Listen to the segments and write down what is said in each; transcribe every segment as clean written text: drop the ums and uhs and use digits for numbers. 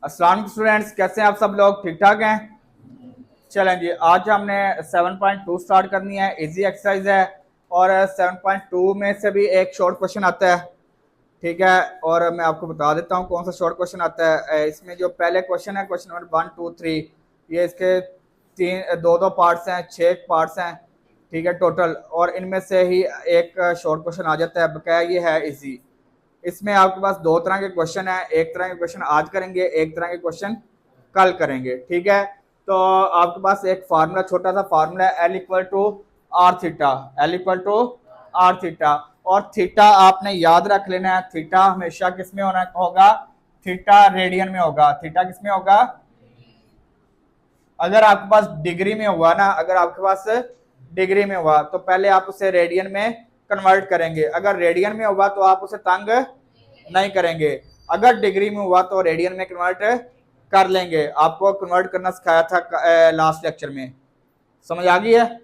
अस्सलाम स्टूडेंट्स, कैसे हैं आप सब लोग? ठीक ठाक हैं? चलें जी, आज हमने 7.2 स्टार्ट करनी है। इजी एक्सरसाइज है और 7.2 में से भी एक शॉर्ट क्वेश्चन आता है। ठीक है, और मैं आपको बता देता हूँ कौन सा शॉर्ट क्वेश्चन आता है। इसमें जो पहले क्वेश्चन है, क्वेश्चन नंबर 1 2 3, ये इसके तीन दो दो पार्ट्स हैं, 6 पार्ट्स हैं। ठीक है टोटल, और इनमें से ही एक शॉर्ट क्वेश्चन आ जाता है। बकाया ये है इजी। इसमें आपके पास दो तरह के क्वेश्चन है, एक तरह के क्वेश्चन आज करेंगे, एक तरह के क्वेश्चन कल करेंगे। ठीक है, तो आपके पास एक फार्मूला, छोटा सा फार्मूला है, L equal to R theta. L equal to R theta, और थीटा आपने याद रख लेना है। थीटा हमेशा किस में होगा? थीटा रेडियन में होगा। थीटा किस में होगा? अगर आपके पास डिग्री में हुआ ना, अगर आपके पास डिग्री में हुआ तो पहले आप उसे रेडियन में कन्वर्ट करेंगे। अगर रेडियन में हुआ तो आप उसे तंग नहीं करेंगे। अगर डिग्री में हुआ तो रेडियन में कन्वर्ट कर लेंगे। आपको कन्वर्ट करना सिखाया था लास्ट लेक्चर में। समझ आ गई है?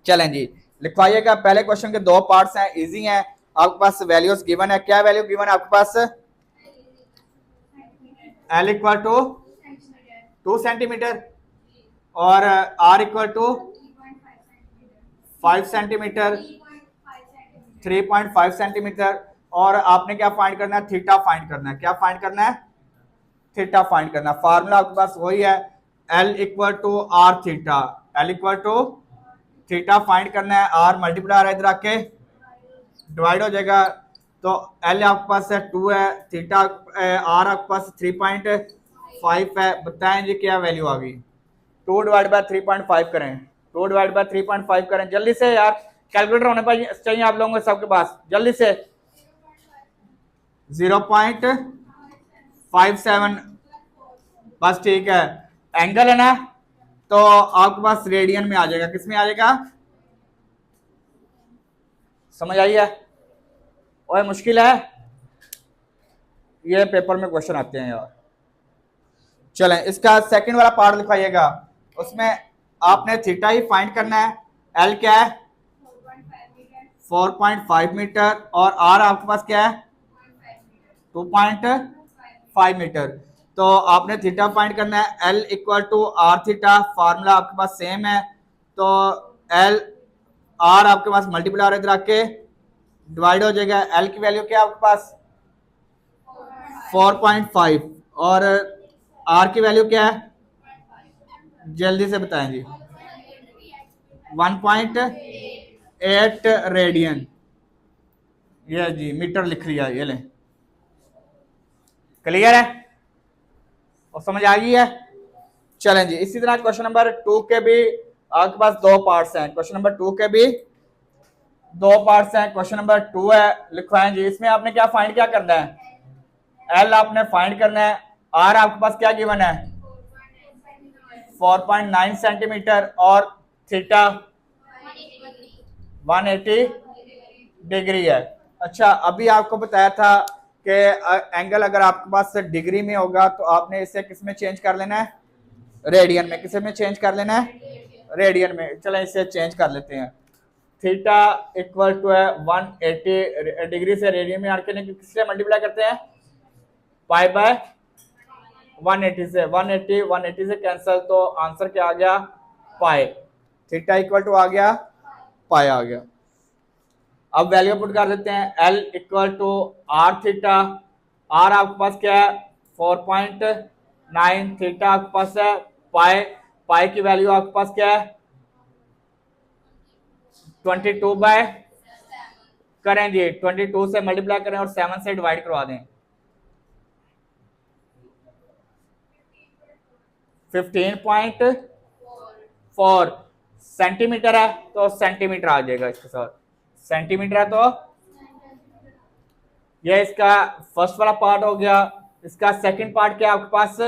चलें जी, लिखवाइएगा। पहले क्वेश्चन के दो पार्ट्स हैं, इजी हैं। आपके पास वैल्यूज गिवन है। क्या वैल्यू गिवन है आपके पास? एल इक्वल टू 2 सेंटीमीटर और R equal to 5 centimetre, 3.5 centimetre. और आपने क्या फाइंड करना है? थीटा फाइंड करना है। क्या फाइंड करना है? थीटा फाइंड करना है। फार्मूला आपके पास वही है, L equal to R theta. L equal to theta find करना है। आर मल्टीप्लाई है, इधर आके डिवाइड हो जाएगा। तो एल आपके पास है 2 है, थीटा आर आपके पास 3.5 है। बताएं जी क्या वैल्यू आ गई? 2 डिवाइड बाय 3.5 करें। 2 डिवाइड बाय 3.5 करें जल्दी से यार। कैलकुलेटर होने पर चाहिए आप लोगों के सबके पास, जल्दी से। 0.57, बस ठीक है। एंगल है ना, तो आपके पास रेडियन में आ जाएगा। किस में आ जाएगा? समझ आई है? और मुश्किल है, ये पेपर में क्वेश्चन आते हैं यार। चलें, इसका सेकंड वाला पार्ट लिखाइएगा। उसमें आपने थीटा ही फाइंड करना है। एल क्या है? 4.5 मीटर, और आर आपके पास क्या है? 2.5 मीटर। तो आपने थीटा फाइंड करना है। L equal to R theta, formula आपके पास सेम है। तो एल आर आपके पास मल्टीप्लाई इधर आके डिवाइड हो जाएगा। एल की वैल्यू क्या है आपके पास? 4.5, और आर की वैल्यू क्या है? जल्दी से बताएं जी। 1.8 रेडियन। ये जी मीटर लिख लिया, ये लें। क्लियर है और समझ आ गई है? चलें जी, इसी तरह क्वेश्चन नंबर 2 के भी आपके पास दो पार्ट्स हैं। क्वेश्चन नंबर 2 के भी दो पार्ट्स हैं। क्वेश्चन नंबर 2 है, लिखवाएं जी। इसमें आपने क्या फाइंड क्या करना है? एल आपने फाइंड करना है। आर आपके पास क्या गिवन है? 4.9 सेंटीमीटर, और थीटा 180 डिग्री है। अच्छा, अभी आपको बताया था कि एंगल अगर आपके पास डिग्री में होगा तो आपने इसे किस में चेंज कर लेना है? रेडियन में। किस में चेंज कर लेना है? रेडियन में। चलें, इसे चेंज कर लेते हैं। थीटा इक्वल टू है 180 डिग्री से रेडियन में आके किससे मल्टीप्लाई करते हैं? पाई बाय 180 से। 180 से कैंसल, तो आंसर क्या आ गया? पाई। थीटा इक्वल टू आ गया, पाई आ गया। अब वैल्यू पुट कर देते हैं। L equal to R theta. R आपके पास क्या है? 4.9। थीटा आपके पास है पाई। पाई की वैल्यू आपके पास क्या है? 22 बाय, करें जी 22 से मल्टीप्लाई करें और 7 से डिवाइड करवा दें। 15.4 सेंटीमीटर है, तो सेंटीमीटर आ जाएगा इसके साथ। सेंटीमीटर है तो ये इसका फर्स्ट वाला पार्ट हो गया। इसका सेकंड पार्ट क्या है आपके पास?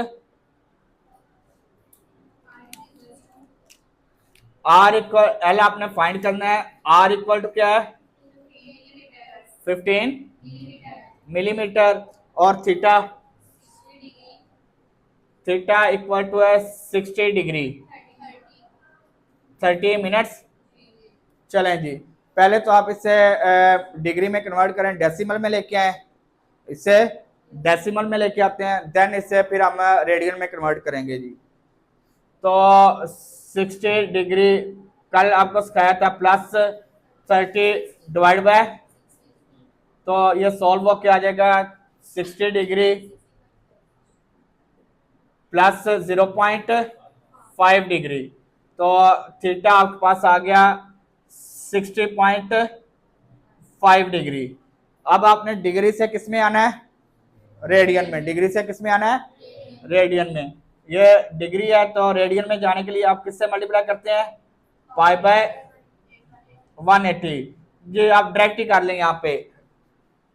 आर इक्वल, एल आपने फाइंड करना है। आर इक्वल टू क्या है? 15 मिलीमीटर, और थीटा, थीटा इक्वल टू है 60 डिग्री, 30 मिनट्स। चलें जी, पहले तो आप इसे डिग्री में कन्वर्ट करें, डेसिमल में लेके आए। इसे डेसिमल में लेके आते हैं, देन इसे फिर हम रेडियन में कन्वर्ट करेंगे जी। तो 60 डिग्री कल आपको सिखाया था, प्लस 30 डिवाइड बाय, तो ये सॉल्व हो के आ जाएगा 60 डिग्री प्लस 0.5 डिग्री, तो थीटा आपके पास आ गया 60.5 डिग्री। अब आपने डिग्री से किस में आना है, रेडियन में। डिग्री से किस में आना है, रेडियन में। ये डिग्री है तो रेडियन में जाने के लिए आप किससे मल्टीप्लाई करते हैं, पाई बाय 180। ये आप डायरेक्ट ही कर लें, यहाँ पे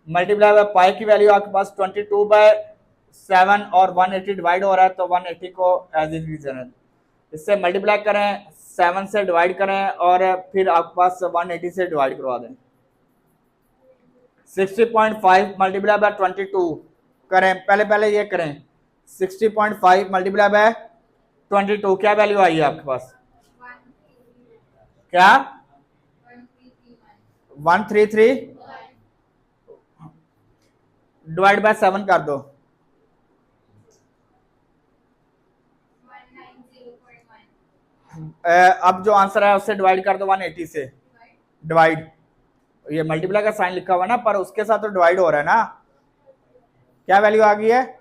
मल्टीप्लाई बाय पाई की वैल्यू आपके पास 22/7 और 180 डिवाइड हो रहा है, तो 180 को एज इट इज है, इससे मल्टीप्लाई करें, 7 से डिवाइड करें और फिर आपके पास 180 से डिवाइड करवा दें। 60.5 मल्टीप्लाई बाय 22 करें, पहले ये करें, 60.5 मल्टीप्लाई बाय 22 क्या वैल्यू आई है आपके पास, क्या 133 डिवाइड बाय 7 कर दो, 1901। अब जो आंसर है उससे डिवाइड कर दो 180 से, डिवाइड, ये मल्टीप्लाई का साइन लिखा हुआ ना पर उसके साथ तो डिवाइड हो रहा है ना, क्या वैल्यू आ गई है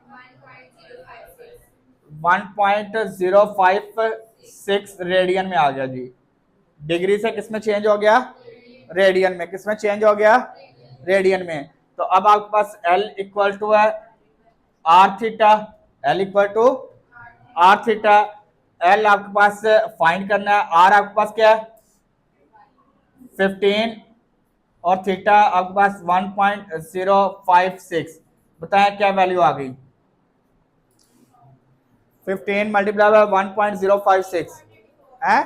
1.056 रेडियन में आ गया जी। डिग्री से किस में चेंज हो गया, रेडियन में। किस में चेंज हो गया, रेडियन में। तो अब आपके पास L इक्वल टू है R theta, L equal to R theta. L आपके पास फाइंड करना है, R आपके पास क्या है 15 और थीटा आपके पास 1.056। बताएं क्या वैल्यू आ गई, 15 मल्टीप्लाई बाय 1.056 है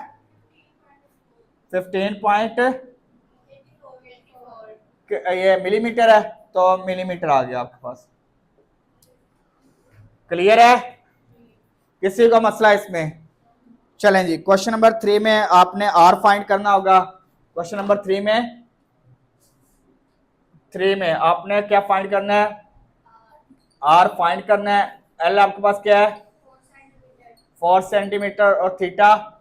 15 ये मिलीमीटर है, तो मिलीमीटर आ गया आपके पास। क्लियर है, किसी का मसला इसमें। चलें जी, क्वेश्चन नंबर 3 में आपने आर फाइंड करना होगा। क्वेश्चन नंबर 3 में आपने क्या फाइंड करना है, आर फाइंड करना है। एल आपके पास क्या है 4 सेंटीमीटर और थीटा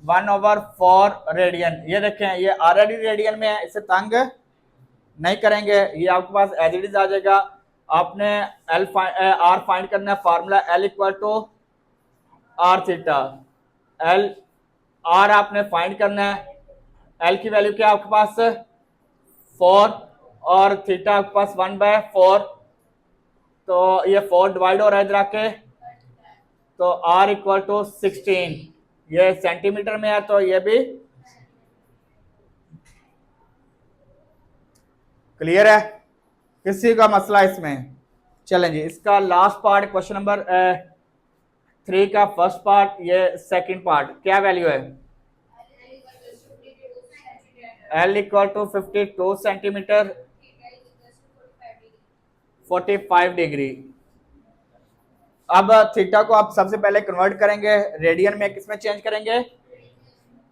1/4 रेडियन। ये देखें ये ऑलरेडी रेडियन में है, इसे तंग नहीं करेंगे, ये आपके पास एज इट इज आ जाएगा। आपने आर फाइंड करना है, formula L equal to R theta. L R आपने फाइंड करना है, एल की वैल्यू क्या है आपके पास 4 और थीटा आपके पास 1/4, तो ये 4 डिवाइड हो रहा है इधर आके, तो आर इक्वल टू 16। ये सेंटीमीटर में है तो ये भी क्लियर है, किसी का मसला इसमें। चलें जी, इसका लास्ट पार्ट क्वेश्चन नंबर 3 का फर्स्ट पार्ट, ये सेकंड पार्ट क्या वैल्यू है, L equal to 52 centimetre 45 degree. अब थीटा को आप सबसे पहले कन्वर्ट करेंगे रेडियन में, किसमें चेंज करेंगे,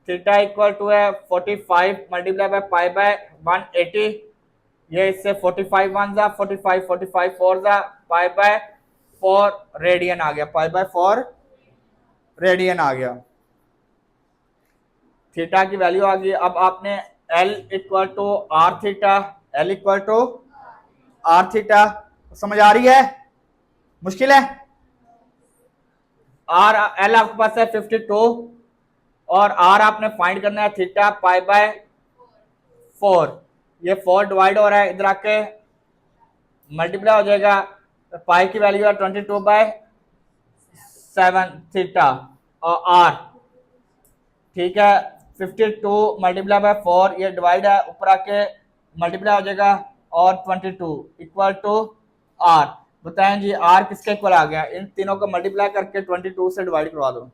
थीटा इक्वल टू है 45 मल्टीप्लाई बाय पाई बाय 180। ये इससे 45 1 जा 45 45 4 जा पाई बाय 4 रेडियन आ गया, पाई बाय 4 रेडियन आ गया। थीटा की वैल्यू आ गई। अब आपने L equal to R theta, L equal to R theta, समझ आ रही है, मुश्किल है। आर एल आपके पास है 52 और आर आपने फाइंड करना है थीटा पाई बाय 4। ये 4 डिवाइड हो रहा है, इधर आके मल्टीप्लाई हो जाएगा, पाई की वैल्यू है 22/7 थीटा और आर, ठीक है। 52 मल्टीप्लाई बाय 4, ये डिवाइड है, ऊपर आके मल्टीप्लाई हो जाएगा और 22 इक्वल टू आर। बताएं जी आर किसके इक्वल आ गया, इन तीनों को मल्टीप्लाई करके 22 से डिवाइड करवा दो,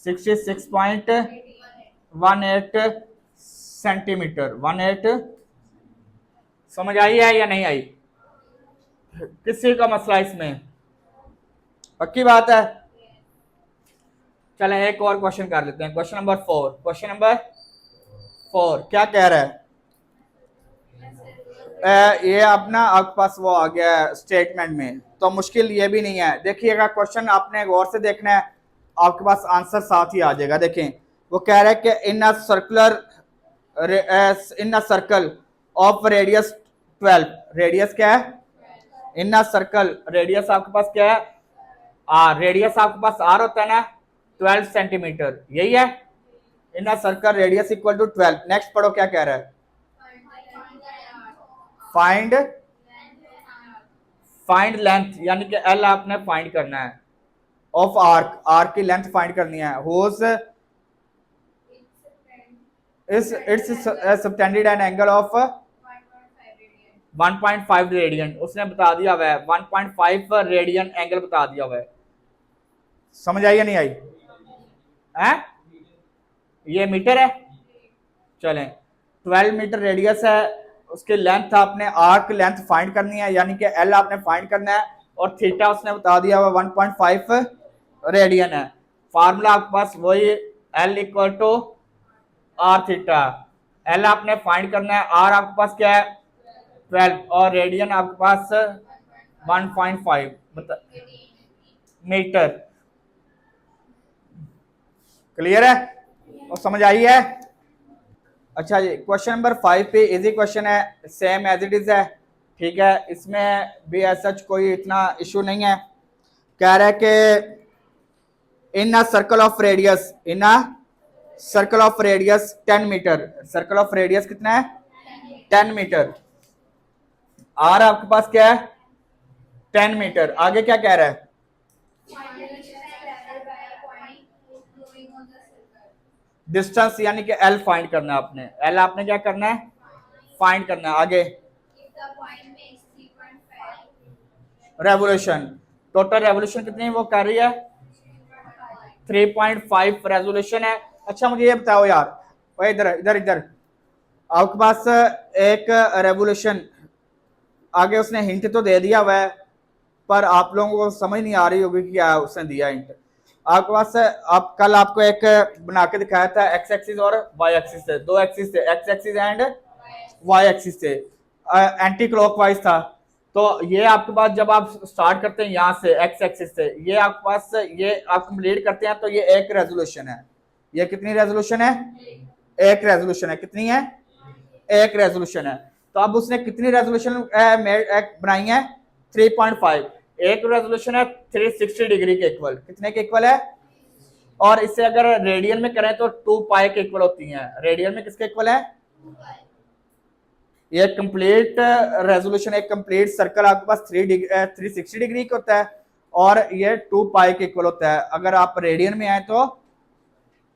66.18 सेंटीमीटर 18। समझ आई है या नहीं आई, किसी का मसला इसमें, पक्की बात है। चलें एक और क्वेश्चन कर लेते हैं, क्वेश्चन नंबर 4। क्वेश्चन नंबर 4 क्या कह रहा है, ये अपना आपके पास वो आ गया स्टेटमेंट में, तो मुश्किल ये भी नहीं है। देखिएगा क्वेश्चन आपने गौर से देखना है, आपके पास आंसर साथ ही आ जाएगा। देखें वो कह रहा है कि in a circular in a circle of radius 12, radius क्या है? इन अ सर्कल रेडियस आपके पास क्या है? आर, रेडियस आपके पास आर होता है ना, 12 सेंटीमीटर, यही है। In a circle radius equal to 12। Next पढ़ो क्या कह रहा है। फाइंड फाइंड लेंथ, यानी कि एल आपने फाइंड करना है, ऑफ आर्क, आर्क की लेंथ फाइंड करनी है। होज इस it's subtended an angle of 1.5 radian, उसने बता दिया हुआ है 1.5 रेडियन एंगल बता दिया हुआ है। समझ आई या नहीं आई? है ये मीटर है। चलें 12 मीटर रेडियस है, उसके लेंथ आपने आर्क लेंथ फाइंड करनी है, यानी कि एल आपने फाइंड करना है, और थीटा उसने बता दिया हुआ 1.5 रेडियन है। फार्मूला आपके पास वही, L equal to R theta. L आपने फाइंड करना है, आर आपके पास क्या है 12, और रेडियन आपके पास 1.5 मीटर। क्लियर है और समझ आई है? अच्छा जी, क्वेश्चन नंबर 5 पे इजी क्वेश्चन है, सेम एज इट इज है, ठीक है, इसमें भी एज सच कोई इतना इशू नहीं है। कह रहा है कि in a circle of radius, in a circle of radius 10 metre, circle of radius कितना है 10 मीटर, आर आपके पास क्या है 10 मीटर। आगे क्या कह रहा है? डिस्टेंस यानी कि एल फाइंड करना है आपने, एल आपने क्या करना है फाइंड करना है। आगे रेवोल्यूशन, टोटल रेवोल्यूशन कितनी वो कर रही है 3.5 रेजोल्यूशन है। अच्छा मुझे ये बताओ यार, भाई इधर इधर इधर, आपके पास एक रेवोल्यूशन, आगे उसने हिंट तो दे दिया हुआ है, पर आप लोगों को समझ नहीं आ रही होगी कि क्या उसने दिया हिंट। आपके पास आप कल आपको एक बना के दिखाया था, एक्स एक्सिस और वाई एक्सिस थे, दो एक्सिस थे, X axis and Y axis थे, एंटी क्लॉकवाइज था। तो ये आपके पास जब आप स्टार्ट करते हैं यहाँ से एक्स एक्सिस से, ये आपके पास ये आप कंप्लीट करते हैं, तो ये एक रेजोल्यूशन है। ये कितनी रेजोल्यूशन है? एक रेजोल्यूशन है। कितनी है? एक रेजोल्यूशन है। तो अब उसने कितनी रेजोल्यूशन बनाई है 3.5, एक रेजोल्यूशन है 360 डिग्री के इक्वल, कितने के इक्वल है? और इसे अगर रेडियन में करें तो 2 पाई के इक्वल होती हैं। रेडियन में किसके इक्वल है? ये कंप्लीट रेजोल्यूशन, एक कंप्लीट सर्कल आपके पास 360 डिग्री का होता है, और ये 2 पाई के इक्वल होता है। अगर आप रेडियन में आए तो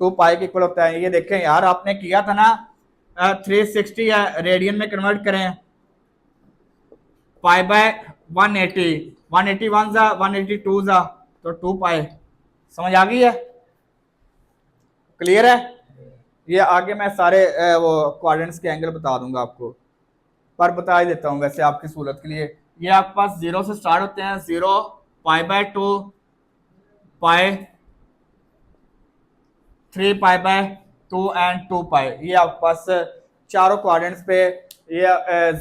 2 पाई के इक्वल होता है। ये देखें यार, आपने किया था ना 360 या रेडियन में कन्वर्ट करें, पाई बाय 180, 181 जा 182 जा, तो 2 पाई। समझ आ गई है? क्लियर है? ये आगे मैं सारे वो क्वाड्रेंट्स के एंगल बता दूंगा आपको, पर बता ही देता हूँ वैसे आपकी सहूलत के लिए। ये आपके पास 0 से स्टार्ट होते हैं, 0, पाई by 2, pi, 3 pi by 2 and 2 पाई। ये आपके पास चारों क्वाड्रेंट्स पे ये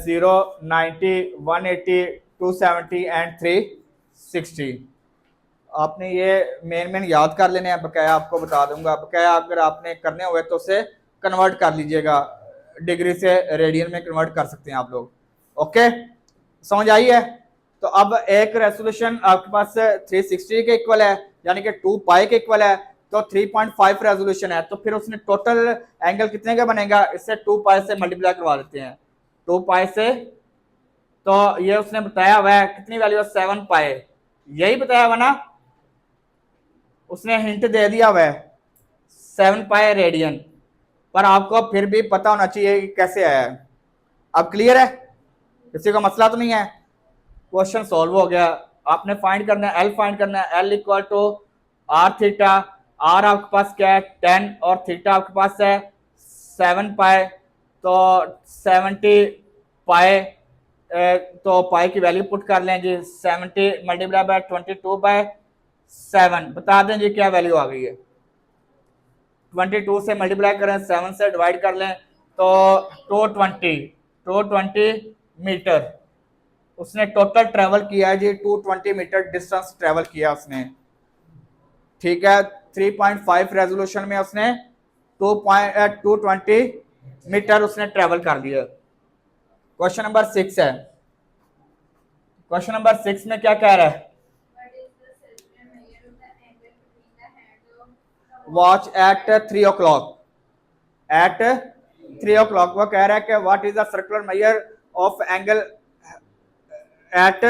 0, 90, 180, 270 एंड 360। आपने ये मेन याद कर लेने हैं, बकाया आपको बता दूंगा। बकाया अगर आपने करने हुए तो उसे कन्वर्ट कर लीजिएगा, डिग्री से रेडियन में कन्वर्ट कर सकते हैं आप लोग। ओके, समझ आई है? तो अब एक रेजोल्यूशन आपके पास 360 के इक्वल है, यानी कि 2 पाई के इक्वल है, तो 3.5 रेजोल्यूशन है, तो फिर उसने टोटल एंगल कितने का बनेगा? इससे 2 पाई से मल्टीप्लाई करवा देते हैं, 2 पाई से। तो ये उसने बताया हुआ है कितनी वैल्यू है 7 पाई, यही बताया हुआ ना, उसने हिंट दे दिया हुआ है 7 पाई रेडियन, पर आपको फिर भी पता होना चाहिए कि कैसे आया है। अब क्लियर है? किसी का मसला तो नहीं है? क्वेश्चन सॉल्व हो गया। आपने फाइंड करना है, एल फाइंड करना है, L equal to R theta. R आपके पास क्या है 10, और थीटा आपके पास है 7 पाई, तो 70 पाई, तो पाई की वैल्यू पुट कर लें जी, 70 मल्टीप्लाई बाय 22/7, बता दें जी क्या वैल्यू आ गई है। 22 से मल्टीप्लाई करें, 7 से डिवाइड कर लें, तो 220 मीटर उसने टोटल ट्रेवल किया है जी, 220 मीटर डिस्टेंस ट्रेवल किया उसने, ठीक है। 3.5 रेजोल्यूशन में उसने 220 मीटर उसने ट्रेवल कर लिया। क्वेश्चन नंबर 6 है। क्वेश्चन नंबर 6 में क्या कह रहा है? Watch at 3 o'clock, at 3 o'clock वो कह रहा है कि what is the circular measure of angle at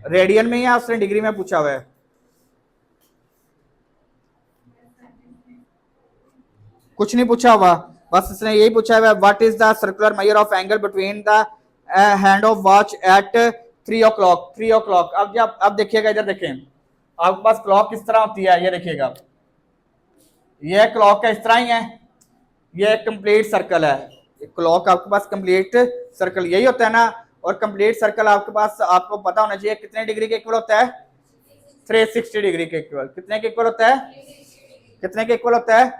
radian में, या उसने डिग्री में पूछा हुआ है? कुछ नहीं पूछा हुआ, बस इसने यही पूछा हुआ है what is the circular measure of angle between the hand of watch at 3 o'clock। 3 o'clock अब देखिएगा, इधर देखें, आपके पास क्लॉक किस तरह होती है, ये देखिएगा, ये क्लॉक का इस तरह ही है, ये कंप्लीट सर्कल है। क्लॉक आपके पास कंप्लीट सर्कल यही होता है ना, और कंप्लीट सर्कल आपके पास आपको पता होना चाहिए कितने डिग्री के इक्वल होता है? 360 डिग्री के इक्वल। कितने के इक्वल होता है? कितने के इक्वल होता है?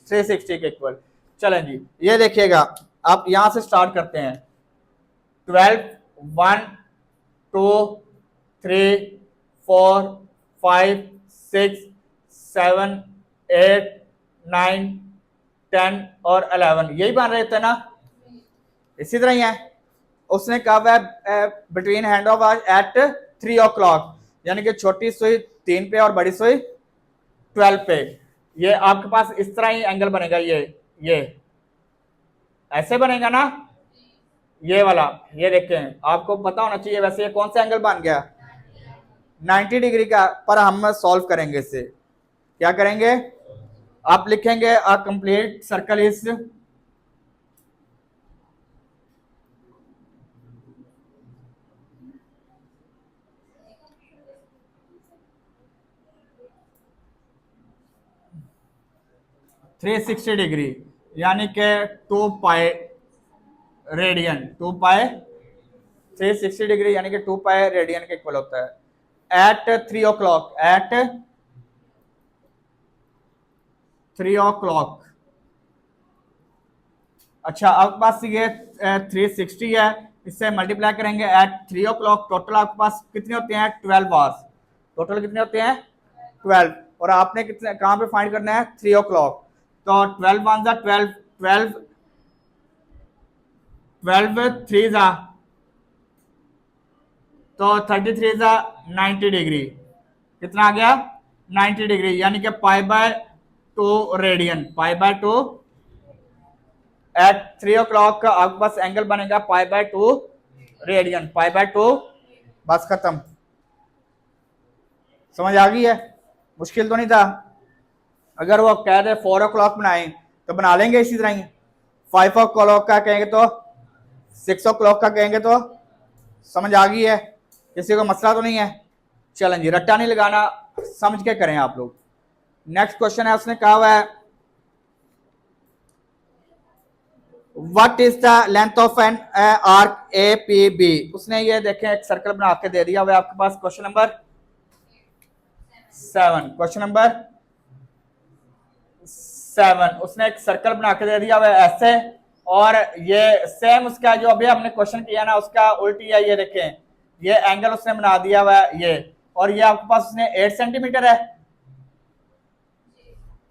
360 के इक्वल। चलें जी, ये देखिएगा, आप यहां से स्टार्ट करते हैं। 12 1 2 3 4 5 6 7 8 9 10 और 11, यही बन रहे थे ना, इसी तरह ही है। उसने कहा है between hand of eight 3 o'clock, यानी कि छोटी सुई 3 पे और बड़ी सुई 12 पे। ये आपके पास इस तरह ही एंगल बनेगा, ये ऐसे बनेगा ना, ये वाला, ये देखें, आपको पता होना चाहिए। वैसे ये कौन सा एंगल बन गया? 90 डिग्री का। पर हम सॉल्व करेंगे इसे, क्या करेंगे? आप लिखेंगे a complete circle is 360 degree, यानी कि 2 पाई रेडियन, 2 पाई 360 डिग्री यानी कि 2 पाई रेडियन के इक्वल होता है। At 3 o'clock, at 3 o'clock। अच्छा, आपके पास ये 360 है, इससे मल्टीप्लाई करेंगे एट 3 o'clock। टोटल आपके पास कितने होते हैं? 12 आवर्स। टोटल कितने होते हैं? 12। और आपने कितने कहाँ पे फाइंड करना है? 3 o'clock। तो 12 वन जा 12, 12 12 3 जा तो 33 जा 90 डिग्री। कितना आ गया? 90 डिग्री, यानी कि pi by 2 radian, pi by 2 at 3 o'clock का आपके पास एंगल बनेगा pi by 2 radian, pi by 2। बस खत्म, समझ आ गई है? मुश्किल तो नहीं था। अगर वो कह दे 4 o'clock बनाए तो बना लेंगे इसी तरह ही। 5 o'clock का कहेंगे तो, 6 o'clock का कहेंगे तो, समझ आ गई है? किसी को मसला तो नहीं है? चलें जी, रट्टा नहीं लगाना, समझ के करें आप लोग। नेक्स्ट क्वेश्चन है, उसने कहा हुआ है what is the length of an arc A P B. उसने ये देखें एक सर्कल बना के दे दिया हुआ है आपके पास। क्वेश्चन नंबर 7, क्वेश्चन नंबर 7, उसने एक सर्कल बना के दे दिया हुआ है ऐसे, और ये सेम उसका जो अभी हमने क्वेश्चन किया ना उसका उल्टी है। ये देखें, ये एंगल उसने बना दिया हुआ है ये, और ये आपके पास उसने 8 सेंटीमीटर है,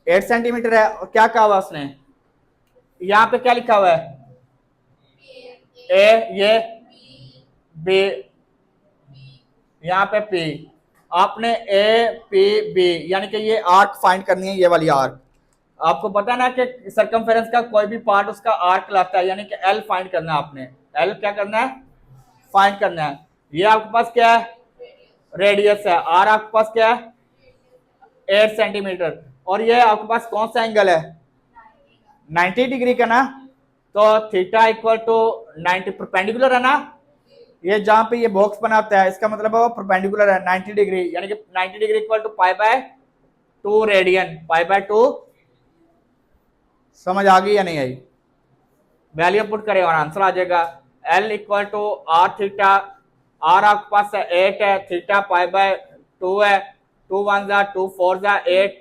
8 सेंटीमीटर है। और क्या कहा हुआ उसने? यहाँ पे क्या लिखा हुआ है? ए, ये बी, यहाँ पे पी। आपने ए पी बी यानी कि ये आर्क फाइंड करनी है, ये वाली आर्क। आपको पता है ना कि सर्कमफेरेंस का कोई भी पार्ट उसका आर्क लाता है, यानी कि एल फाइंड करना है आपने। एल क्या करना है? फाइंड करना है। ये आपके पास क्या है? रेडियस है। आर आपके पास क्या है? 8 सेंटीमीटर। और ये आपके पास कौन सा एंगल है? 90 डिग्री का ना, तो थीटा इक्वल टू 90, परपेंडिकुलर है ना। ये जहां पे ये बॉक्स बनाता है इसका मतलब है वो परपेंडिकुलर है 90 डिग्री, यानी कि 90 degree equal to pi by 2 radian, pi by 2। समझ आ गई या नहीं आई? वैल्यू पुट करें और आंसर आ जाएगा। L equal to R theta, R आपके पास 8 है, थीटा पाई बाय 2 है, 2 1 जा 2 4 जा 8,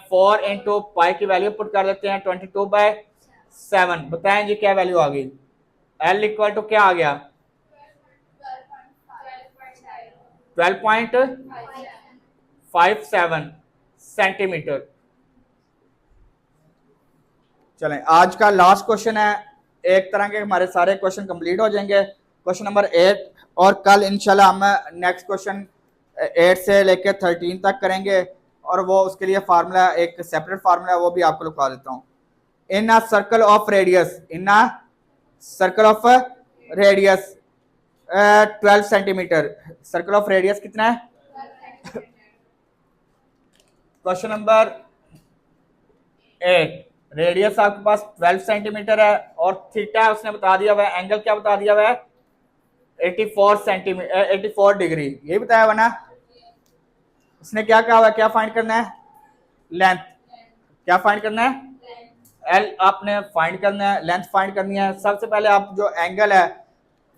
4 इंटू पाई की वैल्यू पुट कर देते हैं 22/7। बताएं जी क्या वैल्यू आ गई? एल इक्वल टू क्या आ गया 12.57 सेंटीमीटर। चलें आज का लास्ट क्वेश्चन है, एक तरह के हमारे सारे क्वेश्चन कंप्लीट हो जाएंगे, क्वेश्चन नंबर 8, और कल इंशाल्लाह हम नेक्स्ट क्वेश्चन 8 से लेकर 13 तक करेंगे, और वो उसके लिए फार्मूला एक सेपरेट फार्मूला है, वो भी आपको लिखवा देता हूँ। In a circle of radius, in a circle of radius 12 centimetre, circle of radius कितना है? क्वेश्चन नंबर 8, रेडियस आपके पास 12 सेंटीमीटर है और थीटा उसने बता दिया हुआ है, एंगल क्या बता दिया हुआ है 84 सेंटीमीटर 84 डिग्री, यही बताया हुआ ना। उसने क्या कहा हुआ है, क्या फाइंड करना है? लेंथ। क्या फाइंड करना है? एल आपने फाइंड करना है, लेंथ फाइंड करनी है। सबसे पहले आप जो एंगल है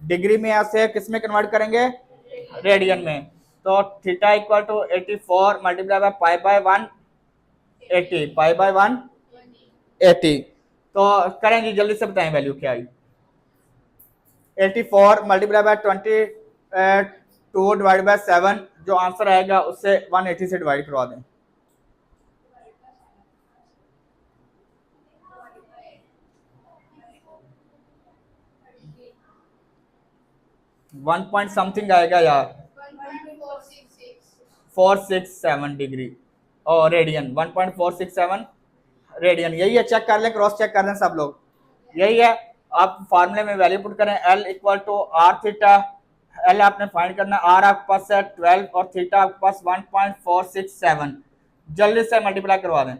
डिग्री में से किस में कन्वर्ट करेंगे? रेडियन में। तो theta equal to 84 multiply by pi by 180, pi by 180। तो करें जी, जल्दी से बताएं वैल्यू क्या आई। 84 मल्टीप्लाई बाय 22 डिवाइड बाय 7, जो आंसर आएगा उससे 180 से डिवाइड करवा दें। 1 पॉइंट समथिंग आएगा यार, 467 डिग्री और रेडियन, 1.467 रेडियन। यही है, चेक कर लें, क्रॉस चेक कर लें सब लोग, यही है। आप फार्मूले में वैल्यू पुट करें, L equal to R theta, L आपने फाइंड करना, आर आपके पास है 12 और थीटा आपके पास 1.467, जल्दी से मल्टीप्लाई करवा दें।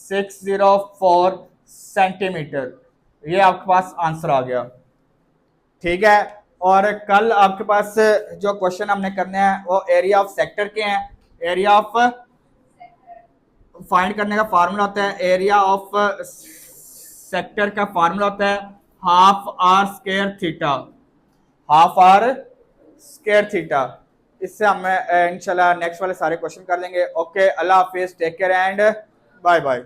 604 सेंटीमीटर, ये आपके पास आंसर आ गया, ठीक है। और कल आपके पास जो क्वेश्चन हमने करने हैं वो एरिया ऑफ सेक्टर के हैं। एरिया ऑफ फाइंड करने का फार्मूला होता है, एरिया ऑफ सेक्टर का फार्मूला होता है half R square theta, half R square theta. इससे हम इंशाल्लाह नेक्स्ट वाले सारे क्वेश्चन कर लेंगे। ओके, अल्लाह हाफिज, take care and bye bye.